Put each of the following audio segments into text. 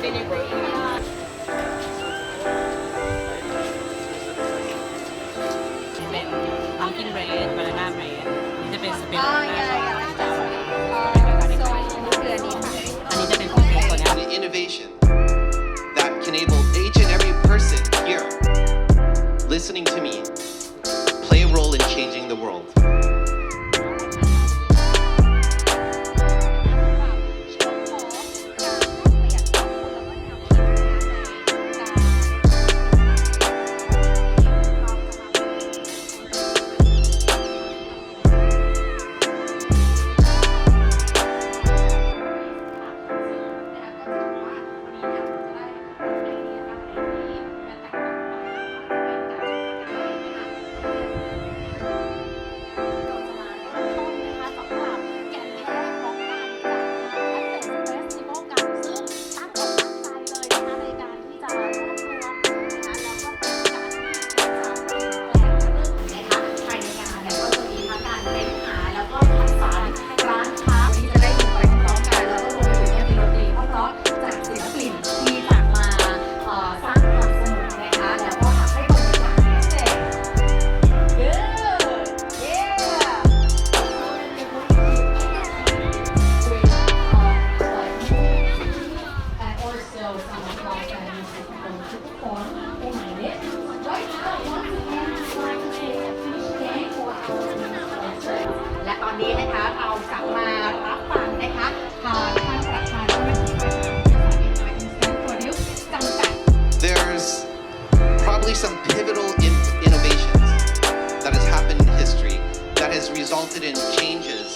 เป็นพัมกินเบรดบานาน่าเบรดนี่จะเป็นสเปรดอันนี้จะเป็นของตัวนี้ An innovation that can enable each and every person here listening to me play a role in changing the world.และตอนนี้นะคะเรากลับมารับฟังนะคะทางท่านประธานเจ้าหน้าที่บริหารบริษัท Instant Produce จำกัด There's probably some pivotal innovations that has happened in history that has resulted in changes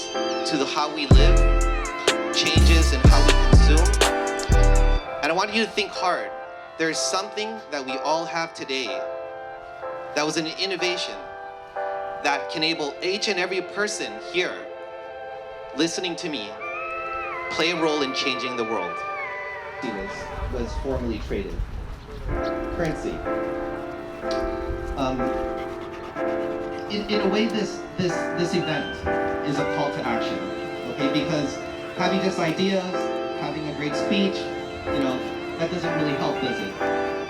to how we live, changes in how we consume. And I want you to think hard. There's something that we all have today that was an innovation that can enable each and every person here listening to me play a role in changing the world. Was formerly traded. Currency. In a way, this event is a call to action, okay? Because having just ideas, having a great speech, that doesn't really help, does it?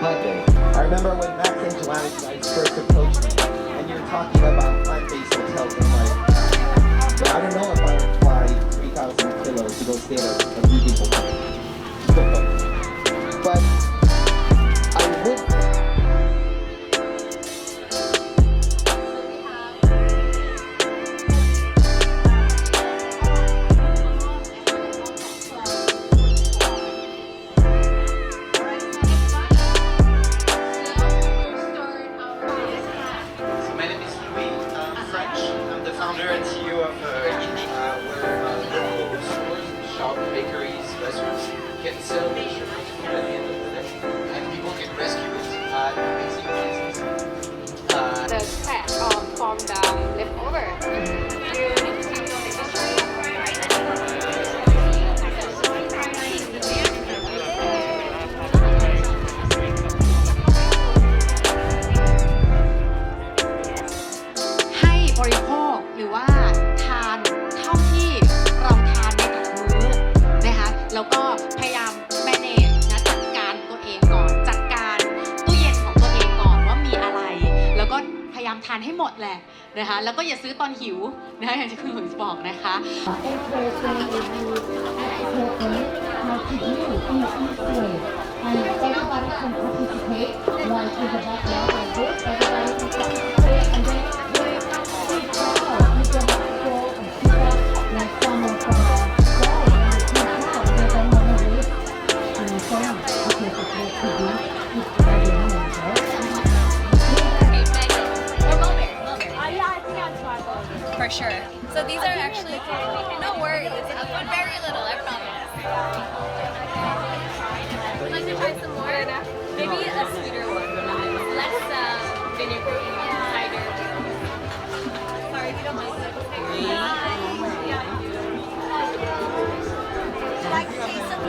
But I remember when Max and Joanna guys first approached me, and you're talking about plant-based hotels, and I'm like, I don't know if I would fly 3,000 kilos to go stay at a vegan hotel. But I would. Founder and CEO of Indie, where local stores, shop, bakeries, restaurants can sell their sugar food at the end of the day, and people can rescue it at amazing prices. The scratch from the leftover. ให้บริโภคหรือว่าทานเท่าที่เราทานในแต่ละมื้อนะคะแล้วก็พยายามmanageนะจัดการตัวเองก่อนจัดการตู้เย็นของตัวเองก่อนว่ามีอะไรแล้วก็พยายามทานให้หมดแหละนะคะแล้วก็อย่าซื้อตอนหิวนะคะอย่างที่คุณหนุ่ยบอกนะคะ And everybody can participate, like with the backyard like this, everybody can participate, and then we can go and pick up like someone from the day and pick out, and then one of these, and so on. Okay, so they could do it by the moment, For sure. So these are actually no worries. Very little, I promise. Would like to try some more? Maybe a sweeter one. Less vinegar, cider. Sorry if you don't mind. Like to taste some?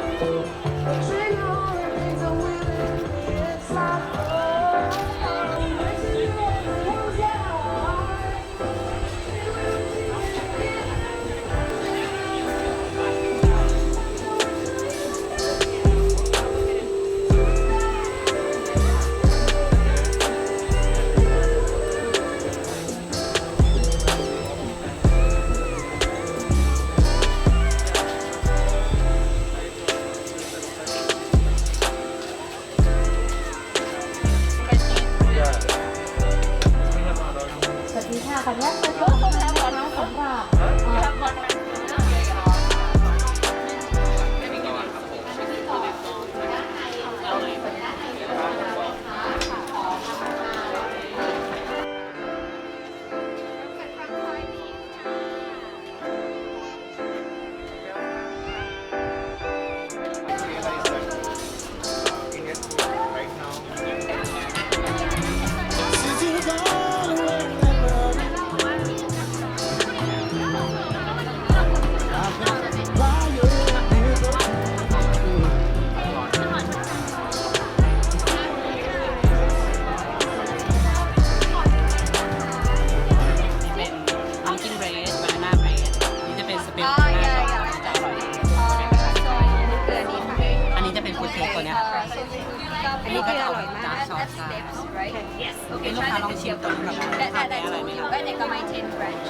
อันนี้คืออร่อยมาก That's dips, right? Yes. Okay, ลูก try ค้า the ลอง dips ชิม here. ก่อนกับ That's right. Next on my tin branch.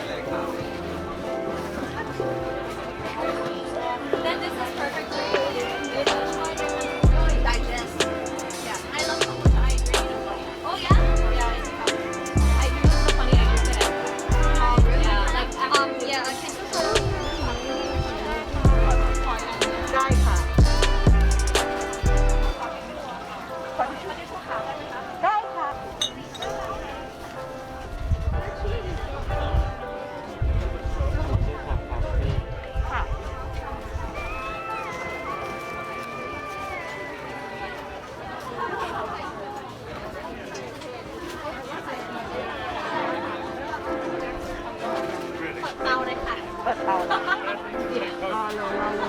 Then this is perfect for you. Digest. Yeah. I love kombucha. I agree. Oh yeah. Yeah. I do. So funny. I do that. Oh really? Yeah. Like yeah. Can you show? ได้ค่ะ ได้ค่ะ ค่ะ เตาเลยค่ะ เปิดเตาแล้วรอเลย